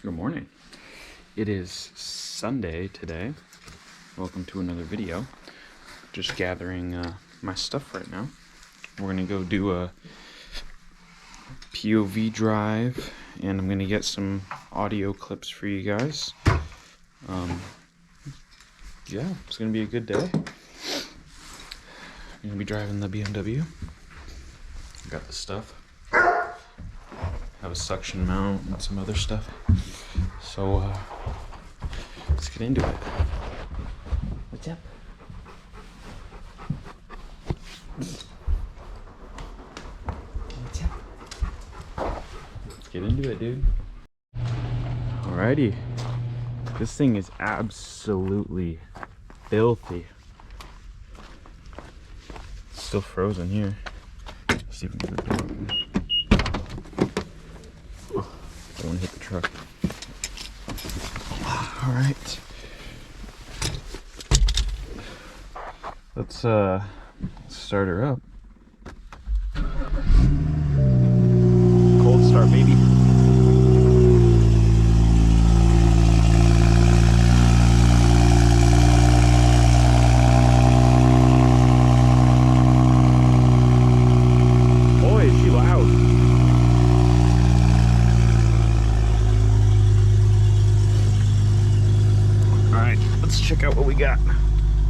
Good morning. It is Sunday today. Welcome to another video. Just gathering my stuff right now. We're gonna go do a POV drive, and I'm gonna get some audio clips for you guys. Yeah, it's gonna be a good day. I'm gonna be driving the BMW. Got the stuff. Have a suction mount and some other stuff. So let's get into it. What's up? What's up? Let's get into it, dude. Alrighty. This thing is absolutely filthy. It's still frozen here. Let's see if we can get the door open. I don't want to hit the truck. All right. Let's start her up. Cold start, baby. Boy, is she loud. Let's check out what we got.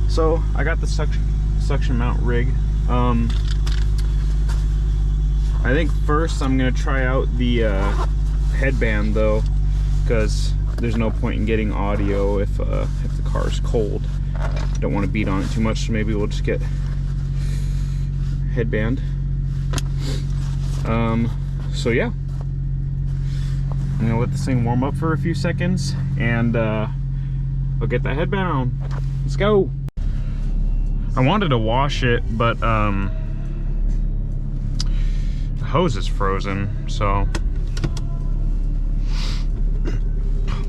So I got the suction mount rig. I think first I'm gonna try out the headband though, because there's no point in getting audio if the car is cold. Don't want to beat on it too much, so maybe we'll just get headband. So yeah, I'm gonna let this thing warm up for a few seconds, and I'll get that headband on. Let's go. I wanted to wash it, but the hose is frozen, so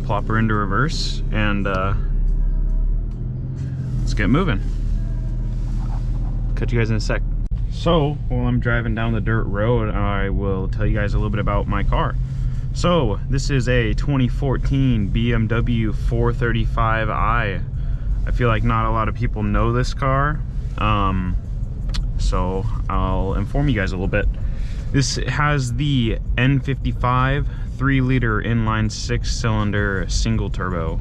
plop her into reverse and let's get moving. Catch you guys in a sec. So while I'm driving down the dirt road, I will tell you guys a little bit about my car. So this is a 2014 BMW 435i. I feel like not a lot of people know this car, so I'll inform you guys a little bit. This has the N55 3-liter inline 6-cylinder single turbo.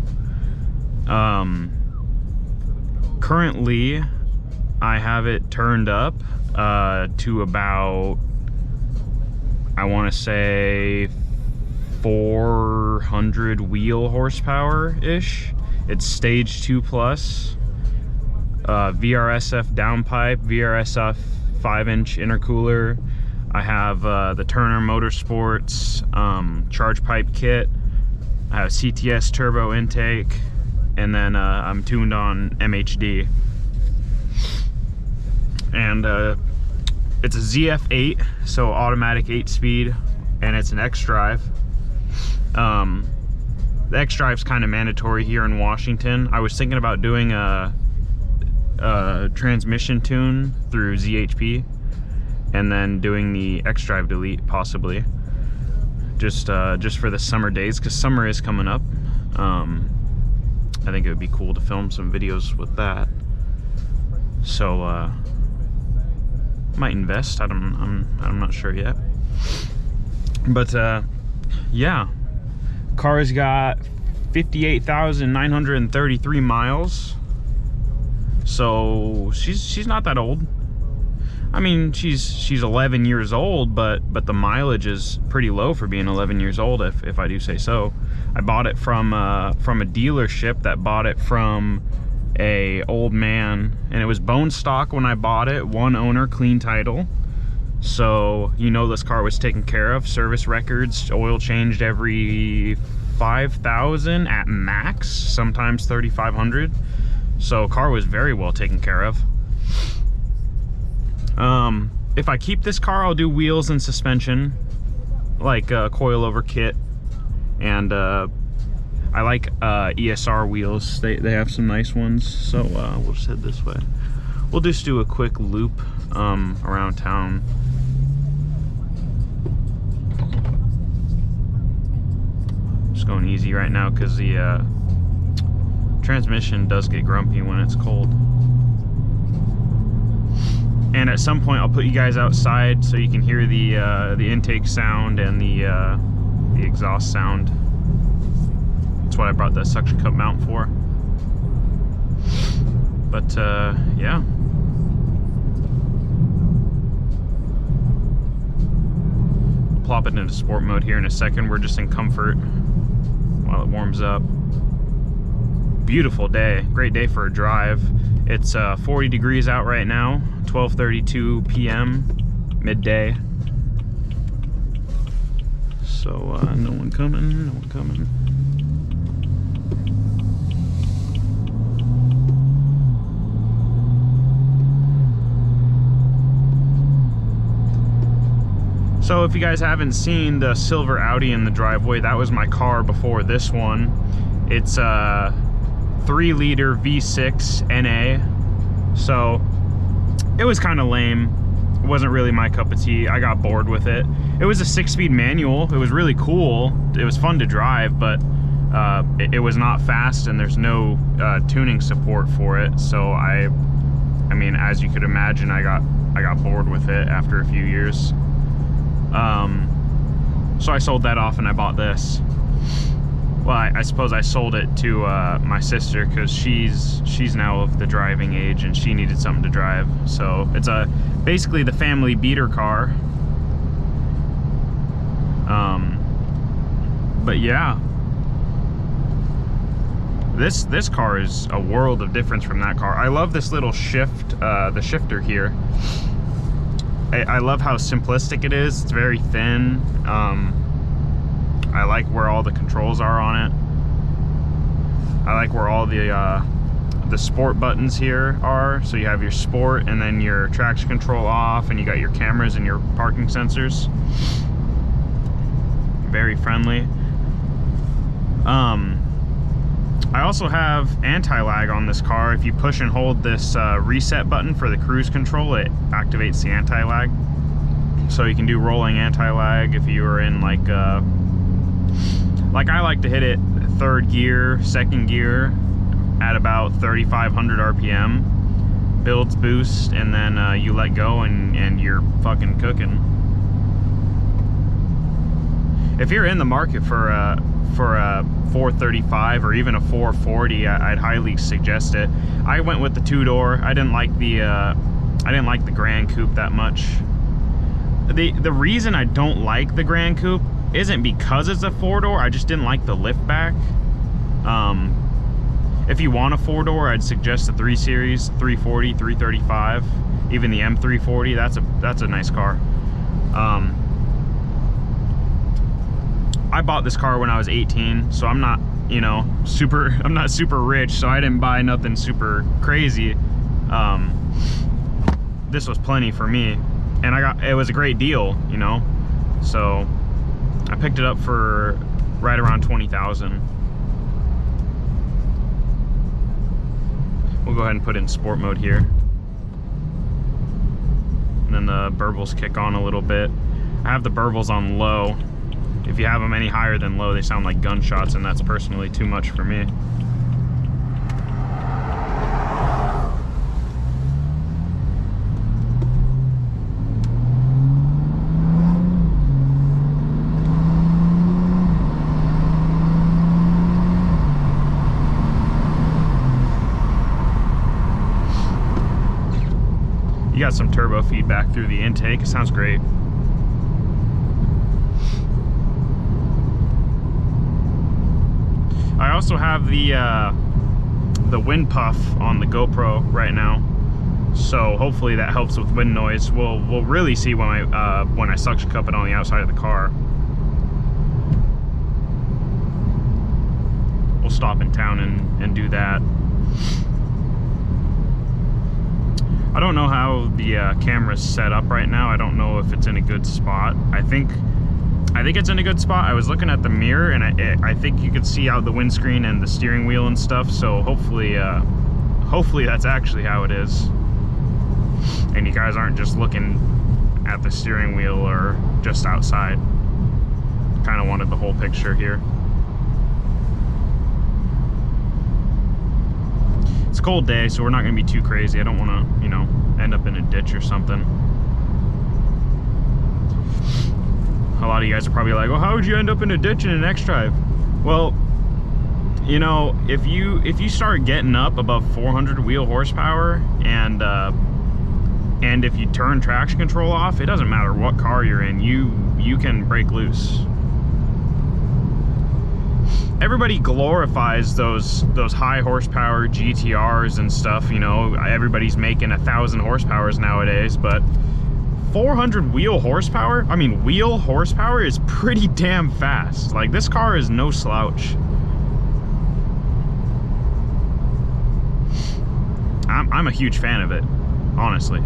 Currently I have it turned up to about, I want to say 400 wheel horsepower ish. It's stage 2 plus, VRSF downpipe, VRSF 5-inch intercooler. I have the Turner Motorsports charge pipe kit. I have CTS turbo intake, and then I'm tuned on MHD. And it's a ZF8, so automatic 8-speed, and it's an XDRIVE. The XDRIVE's kind of mandatory here in Washington. I was thinking about doing a transmission tune through ZHP, and then doing the XDRIVE delete possibly, just for the summer days, because summer is coming up. I think it would be cool to film some videos with that. So might invest. I'm not sure yet, but yeah. Car's got 58,933 miles, so she's not that old. I mean, she's 11 years old, but the mileage is pretty low for being 11 years old, if I do say so. I bought it from a dealership that bought it from a old man, and it was bone stock when I bought it, one owner, clean title. So you know this car was taken care of. Service records, oil changed every 5,000 at max, sometimes 3,500. So car was very well taken care of. If I keep this car, I'll do wheels and suspension, like coilover kit, and I like ESR wheels. They have some nice ones. So we'll just head this way. We'll just do a quick loop around town. Just going easy right now because the transmission does get grumpy when it's cold. And at some point I'll put you guys outside so you can hear the intake sound and the exhaust sound. That's what I brought the suction cup mount for. But yeah. We'll plop it into sport mode here in a second. We're just in comfort while it warms up. Beautiful day, great day for a drive. It's 40 degrees out right now, 12:32 p.m. midday. So no one coming, no one coming. So if you guys haven't seen the silver Audi in the driveway, that was my car before this one. It's a 3-liter V6 NA, so it was kind of lame. It wasn't really my cup of tea. I got bored with it. It was a 6-speed manual. It was really cool. It was fun to drive, but it was not fast, and there's no tuning support for it. So I mean, as you could imagine, I got bored with it after a few years. So I sold that off and I bought this. Well, I suppose I sold it to my sister because she's now of the driving age and she needed something to drive. So it's basically the family beater car. But yeah, this car is a world of difference from that car. I love this little shift, the shifter here. I love how simplistic it is. It's very thin. I like where all the controls are on it. I like where all the sport buttons here are. So you have your sport and then your traction control off, and you got your cameras and your parking sensors. Very friendly. I also have anti-lag on this car. If you push and hold this reset button for the cruise control, it activates the anti-lag. So you can do rolling anti-lag if you are in like I like to hit it 3rd gear, 2nd gear at about 3,500 RPM. Builds boost, and then you let go and you're fucking cooking. If you're in the market for a 435 or even a 440, I'd highly suggest it. I went with the 2-door. I didn't like the Grand Coupe that much. The reason I don't like the Grand Coupe isn't because it's a 4-door. I just didn't like the lift back. If you want a 4-door, I'd suggest the 3 Series, 340, 335, even the M340. That's a nice car. I bought this car when I was 18, so I'm not, you know, I'm not super rich, so I didn't buy nothing super crazy. This was plenty for me, and it was a great deal, you know. So I picked it up for right around 20,000. We'll go ahead and put it in sport mode here. And then the burbles kick on a little bit. I have the burbles on low. If you have them any higher than low, they sound like gunshots, and that's personally too much for me. You got some turbo feedback through the intake. It sounds great. I also have the wind puff on the GoPro right now, so hopefully that helps with wind noise. We'll really see when I suction cup it on the outside of the car. We'll stop in town and do that. I don't know how the camera's set up right now. I don't know if it's in a good spot. I think it's in a good spot. I was looking at the mirror, and I think you could see out the windscreen and the steering wheel and stuff. So hopefully that's actually how it is, and you guys aren't just looking at the steering wheel or just outside. Kind of wanted the whole picture here. It's a cold day, so we're not gonna be too crazy. I don't wanna, you know, end up in a ditch or something. A lot of you guys are probably like, well, how would you end up in a ditch in an XDRIVE? Well, you know, if you start getting up above 400 wheel horsepower and if you turn traction control off, it doesn't matter what car you're in, you can break loose. Everybody glorifies those high horsepower GTRs and stuff, you know, everybody's making 1,000 horsepowers nowadays, but 400 wheel horsepower, I mean, wheel horsepower is pretty damn fast. Like, this car is no slouch. I'm a huge fan of it, honestly.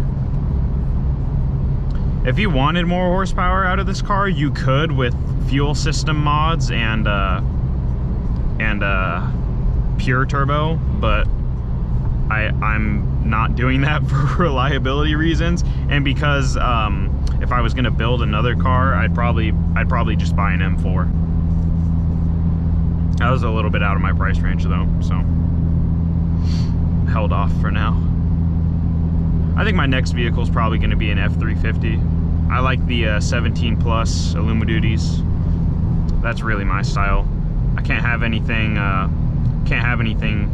If you wanted more horsepower out of this car, you could with fuel system mods and pure turbo, but I'm not doing that for reliability reasons, and because if I was gonna build another car, I'd probably just buy an M4. That was a little bit out of my price range though, so held off for now. I think my next vehicle is probably going to be an F350. I like the 17 plus Illumiduties. That's really my style. I can't have anything,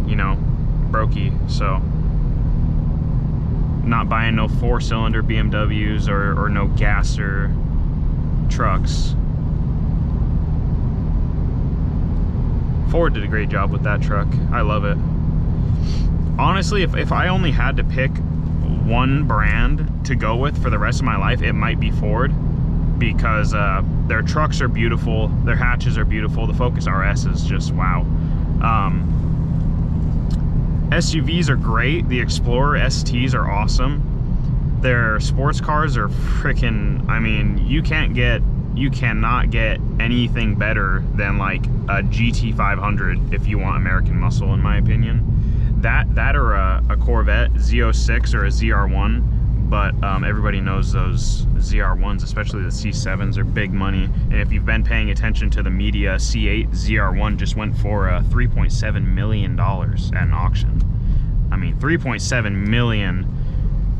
you know, brokey, so not buying no 4-cylinder BMWs or no gasser trucks. Ford did a great job with that truck. I love it. Honestly, if I only had to pick one brand to go with for the rest of my life, it might be Ford, because their trucks are beautiful, their hatches are beautiful, the Focus RS is just wow. SUVs are great, the Explorer STs are awesome. Their sports cars are freaking, I mean, you cannot get anything better than like a GT500 if you want American muscle, in my opinion. That or a Corvette Z06 or a ZR1, but everybody knows those ZR1s, especially the C7s, are big money. And if you've been paying attention to the media, C8 ZR1 just went for $3.7 million at an auction. I mean, 3.7 million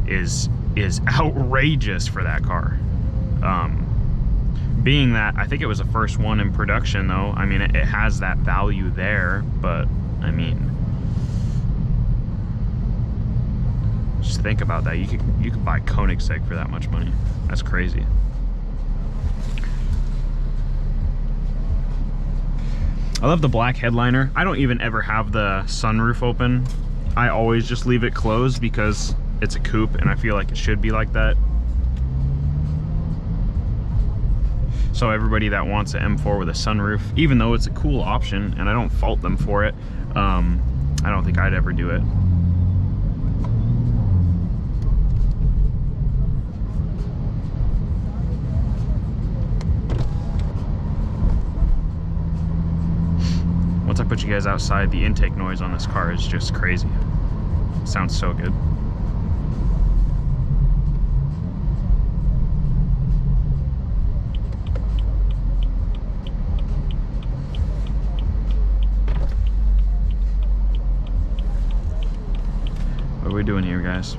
is outrageous for that car. Being that I think it was the first one in production, though, I mean, it has that value there, but I mean, just think about that. You could buy Koenigsegg for that much money. That's crazy. I love the black headliner. I don't even ever have the sunroof open. I always just leave it closed because it's a coupe and I feel like it should be like that. So everybody that wants an M4 with a sunroof, even though it's a cool option and I don't fault them for it, I don't think I'd ever do it. Once I put you guys outside, the intake noise on this car is just crazy. It sounds so good. What are we doing here, guys?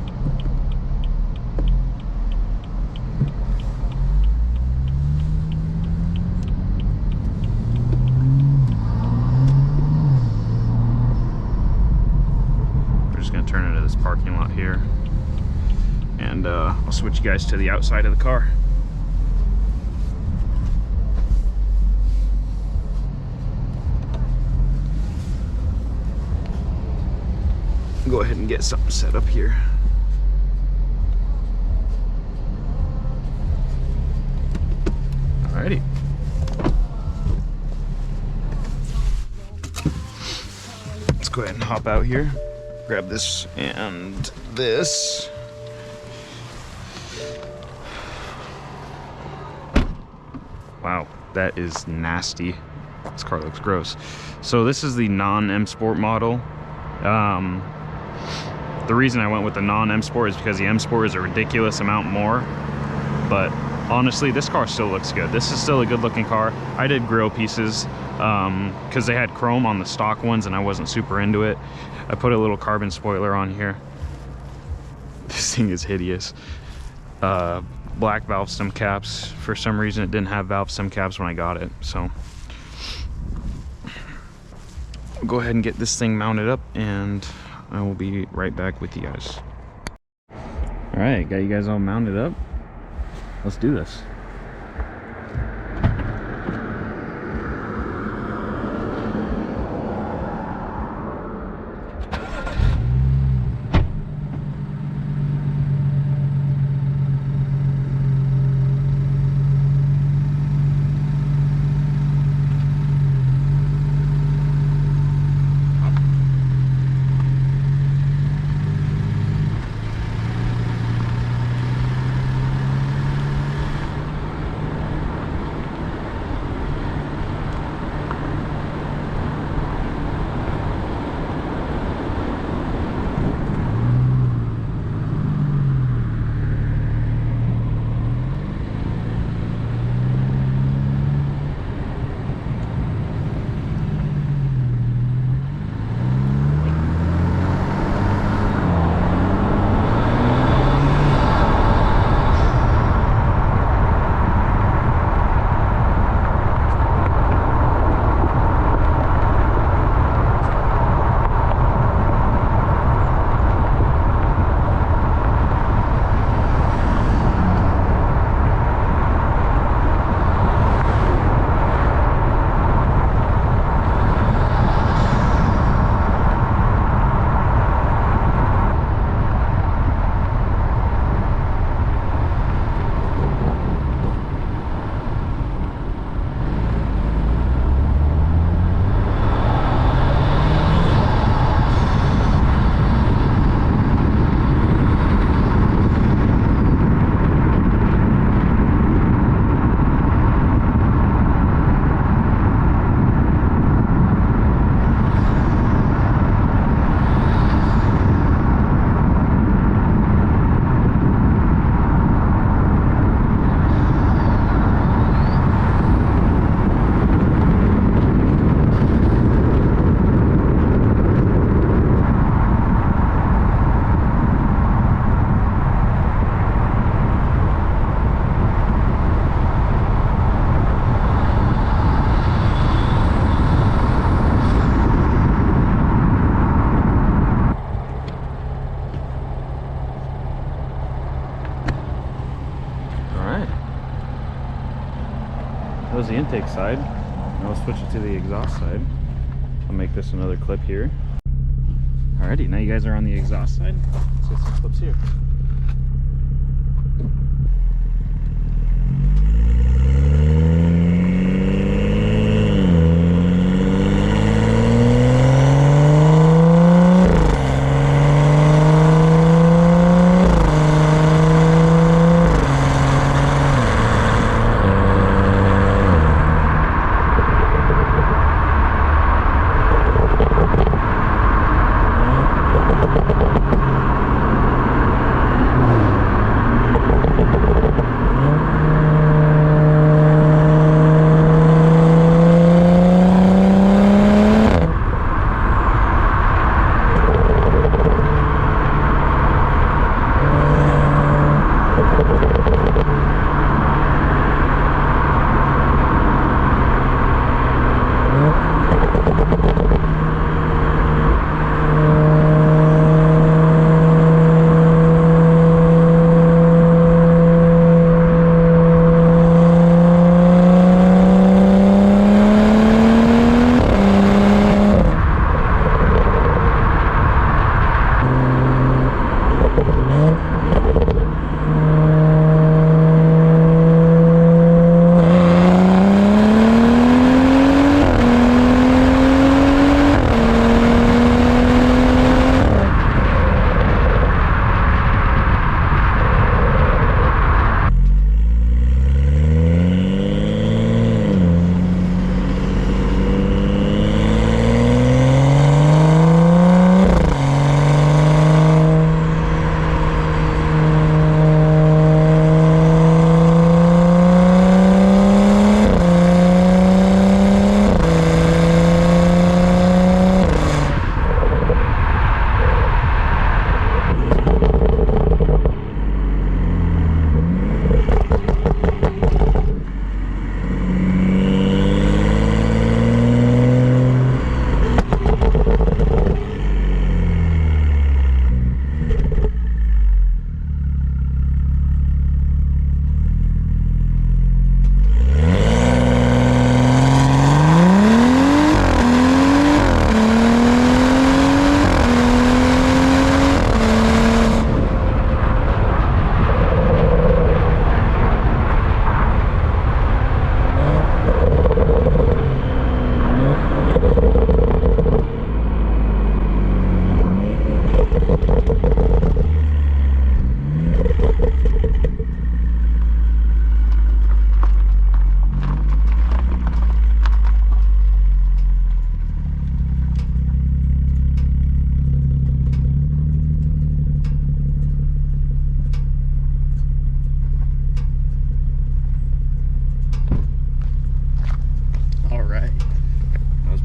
Turn into this parking lot here, and I'll switch you guys to the outside of the car. Go ahead and get something set up here. Alrighty. Let's go ahead and hop out here. Grab this and this. Wow, that is nasty. This car looks gross. So this is the non-M Sport model. The reason I went with the non-M Sport is because the M Sport is a ridiculous amount more, but honestly, this car still looks good. This is still a good looking car. I did grill pieces because they had chrome on the stock ones and I wasn't super into it. I put a little carbon spoiler on here. This thing is hideous. Black valve stem caps. For some reason it didn't have valve stem caps when I got it, so I'll go ahead and get this thing mounted up and I will be right back with you guys. All right, got you guys all mounted up. Let's do this. That was the intake side. Now we'll switch it to the exhaust side. I'll make this another clip here. Alrighty, now you guys are on the exhaust side. Let's get some clips here.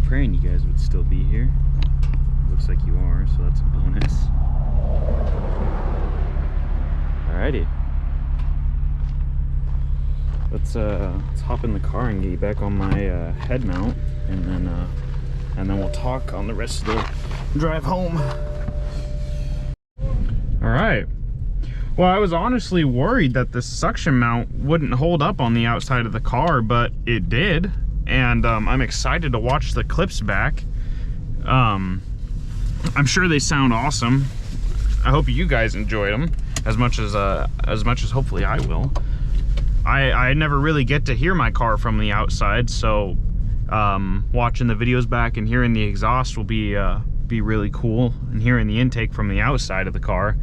praying you guys would still be here. Looks like you are, so that's a bonus. Alrighty. Let's hop in the car and get you back on my head mount, and then we'll talk on the rest of the drive home. Alright. Well, I was honestly worried that the suction mount wouldn't hold up on the outside of the car, but it did. And I'm excited to watch the clips back. I'm sure they sound awesome. I hope you guys enjoyed them as much as hopefully I will. I never really get to hear my car from the outside, so watching the videos back and hearing the exhaust will be really cool, and hearing the intake from the outside of the car.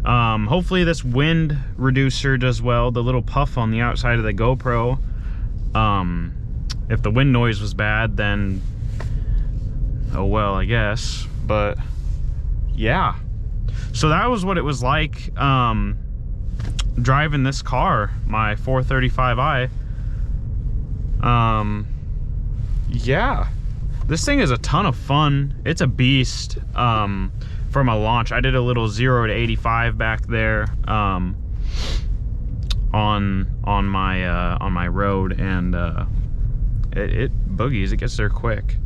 Hopefully this wind reducer does well, the little puff on the outside of the GoPro. If the wind noise was bad, then oh well, I guess. But yeah, so that was what it was like driving this car, my 435i. Yeah, this thing is a ton of fun. It's a beast. From a launch, I did a little 0 to 85 back there on my road, and it boogies. It gets there quick.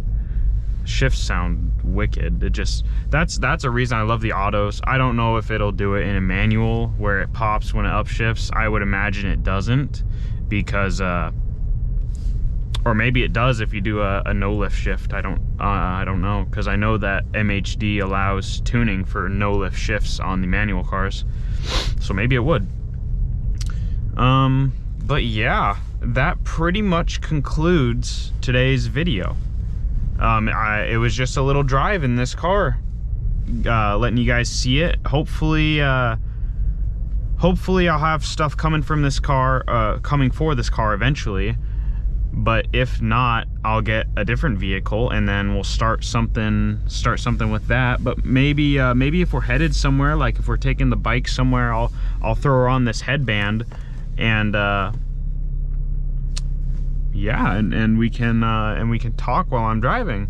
Shifts sound wicked. It just, that's a reason I love the autos. I don't know if it'll do it in a manual where it pops when it upshifts. I would imagine it doesn't, because or maybe it does if you do a no lift shift. I don't know, because I know that MHD allows tuning for no lift shifts on the manual cars, so maybe it would. But yeah, that pretty much concludes today's video. It was just a little drive in this car, letting you guys see it. Hopefully I'll have stuff coming from this car, coming for this car eventually. But if not, I'll get a different vehicle, and then we'll start something with that. But maybe if we're headed somewhere, like if we're taking the bike somewhere, I'll throw on this headband, and yeah, and we can talk while I'm driving.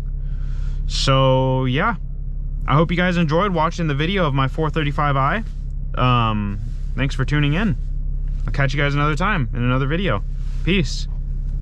So yeah, I hope you guys enjoyed watching the video of my 435i. Thanks for tuning in. I'll catch you guys another time in another video. Peace.